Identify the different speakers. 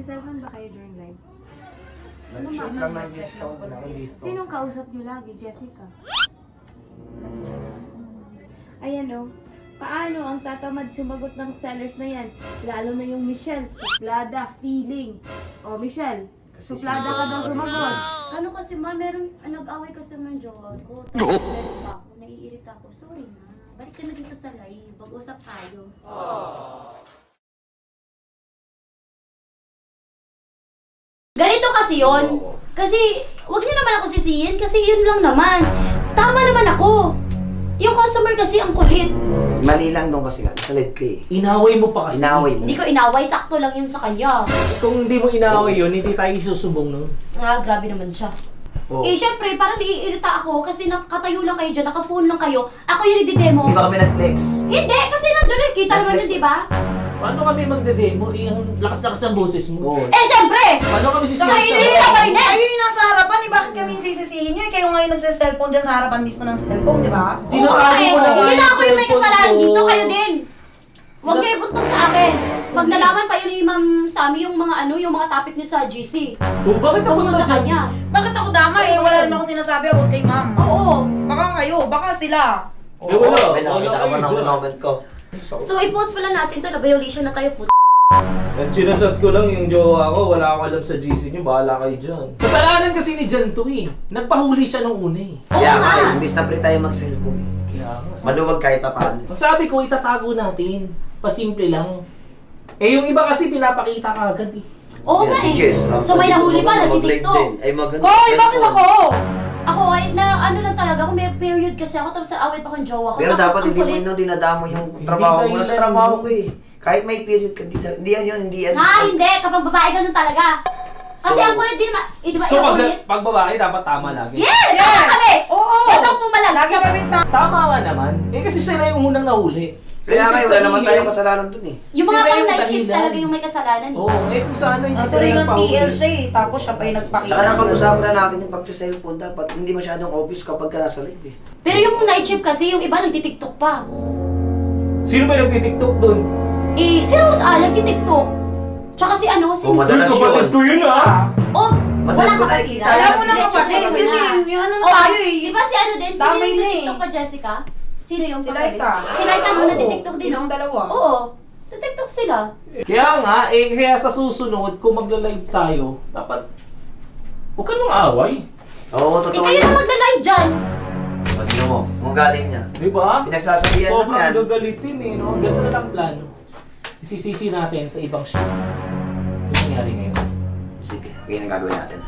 Speaker 1: Nagsaselfon ba kayo during live?
Speaker 2: Nag-shoot lang ng discount na ako dito.
Speaker 1: Sinong kausap niyo lagi? Jessica? Ayan o. Paano ang tatamad sumagot ng sellers na yan? Lalo na yung Michelle, suplada, feeling. O Michelle, suplada ka daw sumagot.
Speaker 3: Ano kasi ma, meron, nag-away kasi ng jowa ko. Tapos meron pa ako, naiirita ako. Sorry na, balik ka na dito sa live. Mag-usap tayo. Ganito kasi yon. Kasi, wag niyo naman ako sisihin kasi yun lang naman. Tama naman ako. Yung customer kasi ang kulit.
Speaker 2: Mali lang doon kasi nga, sa live ko eh.
Speaker 4: Inaway mo pa kasi.
Speaker 2: Inaway mo.
Speaker 3: Hindi ko inaway, sakto lang yun sa kanya.
Speaker 4: Kung hindi mo inaway yun, hindi tayo isusubong nun.
Speaker 3: Grabe naman siya.
Speaker 2: Oh.
Speaker 3: Eh, syempre, parang naiirita ako kasi nakatayo lang kayo dyan, naka-phone lang kayo. Ako yung nagdi-demo.
Speaker 2: Di ba kami nag-flex?
Speaker 3: Hindi, kasi nandiyan eh. Kita naman yun, di ba?
Speaker 4: Paano kami magde-demo? Ang lakas-lakas ng boses mo.
Speaker 2: Oo.
Speaker 3: Eh, syempre!
Speaker 4: Paano kami
Speaker 3: Saka
Speaker 4: sisira?
Speaker 3: iniirita pa rin eh!
Speaker 5: Kayo yung nasa harapan eh, bakit kami sisisihin nyo? Kayo ngayon nagsa-cellphone dyan sa harapan mismo ng cellphone, di ba?
Speaker 4: Tinatago mo na
Speaker 3: Hindi na ako yung may
Speaker 4: cellphone
Speaker 3: kasalanan
Speaker 4: ko.
Speaker 3: dito, kayo din. Huwag kayo buntong sa akin. Pag nalaman pa yun ni Ma'am Sammy yung mga yung mga topic niyo sa GC.
Speaker 4: Oh, bakit
Speaker 3: Huwag
Speaker 4: ako
Speaker 3: mo sa
Speaker 4: dyan?
Speaker 3: kanya.
Speaker 5: Bakit ako dama eh? Wala naman ako sinasabi about kay ma'am.
Speaker 3: Oo.
Speaker 5: Baka kayo, baka sila.
Speaker 4: Eh, wala.
Speaker 2: May nakita ka ba ng comment ko?
Speaker 3: So, i-post pala natin to na violation na tayo po.
Speaker 4: At sinasat ko lang yung jowa ko, wala akong alam sa GC nyo, bahala kayo dyan. Kasalanan kasi ni Jan to eh. Nagpahuli siya nung una eh.
Speaker 3: Oo
Speaker 2: Kaya
Speaker 3: nga.
Speaker 2: nga, imbis na pre tayo mag-cellphone eh.
Speaker 4: Kaya nga.
Speaker 2: Maluwag kahit pa paano.
Speaker 4: Ang sabi ko, itatago natin. Pasimple lang. Eh yung iba kasi pinapakita ka agad eh.
Speaker 3: Oo nga
Speaker 2: Si
Speaker 3: eh.
Speaker 2: Jess,
Speaker 3: So, may nahuli pa,
Speaker 2: mag-live
Speaker 3: nagtitiktok.
Speaker 2: din. Ay maganda.
Speaker 5: Hoy, bakit ako?
Speaker 3: Ako ay na ano lang talaga, kung may period kasi ako tapos awit pa kong jowa ko.
Speaker 2: Pero
Speaker 3: tapos
Speaker 2: dapat
Speaker 3: ang
Speaker 2: hindi mo
Speaker 3: kulit.
Speaker 2: yun dinadamo yung trabaho mo. Nasa trabaho ko eh. Kahit may period ka dito. Hindi yan yun, hindi yan.
Speaker 3: Hindi. Kapag babae ganun talaga. Kasi
Speaker 2: So-
Speaker 3: ang kulit din naman. Eh, di ba
Speaker 4: So
Speaker 3: kulit?
Speaker 4: pag babae, dapat tama lagi.
Speaker 3: Yes! Tama kami!
Speaker 5: Oo!
Speaker 3: Huwag kang pumalag
Speaker 5: Lagi
Speaker 3: sa...
Speaker 5: kami
Speaker 4: Tama nga naman. Eh kasi sila yung unang nahuli.
Speaker 2: Kaya
Speaker 4: ibig
Speaker 2: kayo, wala naman
Speaker 4: sabihin-
Speaker 2: tayong kasalanan dun eh.
Speaker 3: Yung mga
Speaker 4: Sila
Speaker 3: pang
Speaker 4: yung
Speaker 3: night shift
Speaker 4: dahilan.
Speaker 3: talaga yung may kasalanan eh.
Speaker 4: Oo, eh kung sana hindi
Speaker 5: Ang
Speaker 4: sila
Speaker 5: ringan
Speaker 4: nagpahuli.
Speaker 5: TL siya eh. Tapos siya pa yung nagpakita.
Speaker 2: Saka nang pag-usapan na natin yung pag-cellphone, dapat hindi masyadong obvious kapag ka nasa live eh.
Speaker 3: Pero yung night shift kasi, yung iba nagtitiktok pa.
Speaker 4: Sino ba yung nagtitiktok dun?
Speaker 3: Eh, si Rose nagtitiktok. Tsaka si ano, si...
Speaker 2: Oh, madalas
Speaker 4: kapatid
Speaker 2: yun.
Speaker 4: ko yun ah!
Speaker 3: Oh,
Speaker 2: Madalas
Speaker 3: wala
Speaker 2: ko
Speaker 3: ka
Speaker 2: nakikita.
Speaker 3: pa.
Speaker 5: Alam mo na
Speaker 2: Nagtitiktok
Speaker 5: kapatid,
Speaker 2: na
Speaker 5: kasi
Speaker 2: kami.
Speaker 5: yung ano na
Speaker 3: Oh,
Speaker 5: tayo eh.
Speaker 3: di ba si ano din? Sino
Speaker 5: Damay
Speaker 3: yung
Speaker 5: na eh.
Speaker 3: nagtitiktok pa, Jessica? Sino yung
Speaker 5: Si
Speaker 3: katabi?
Speaker 5: Laika.
Speaker 3: Si Laika mo nagtitiktok din.
Speaker 5: Silang dalawa.
Speaker 3: Oo. Nagtitiktok sila.
Speaker 4: Kaya nga, kaya sa susunod, kung magla-live tayo, dapat huwag ka nang away.
Speaker 2: Oo,
Speaker 3: Eh,
Speaker 2: totoo
Speaker 3: kayo na magla-live dyan.
Speaker 2: Pagino mo, kung galing niya.
Speaker 4: Di ba?
Speaker 2: Pinagsasabihan lang yan.
Speaker 4: Sobrang gagalitin eh, no? Ganun na lang plano. Isisisi natin sa ibang show. Ano nangyari ngayon?
Speaker 2: Sige, ganyan ang gagawin natin.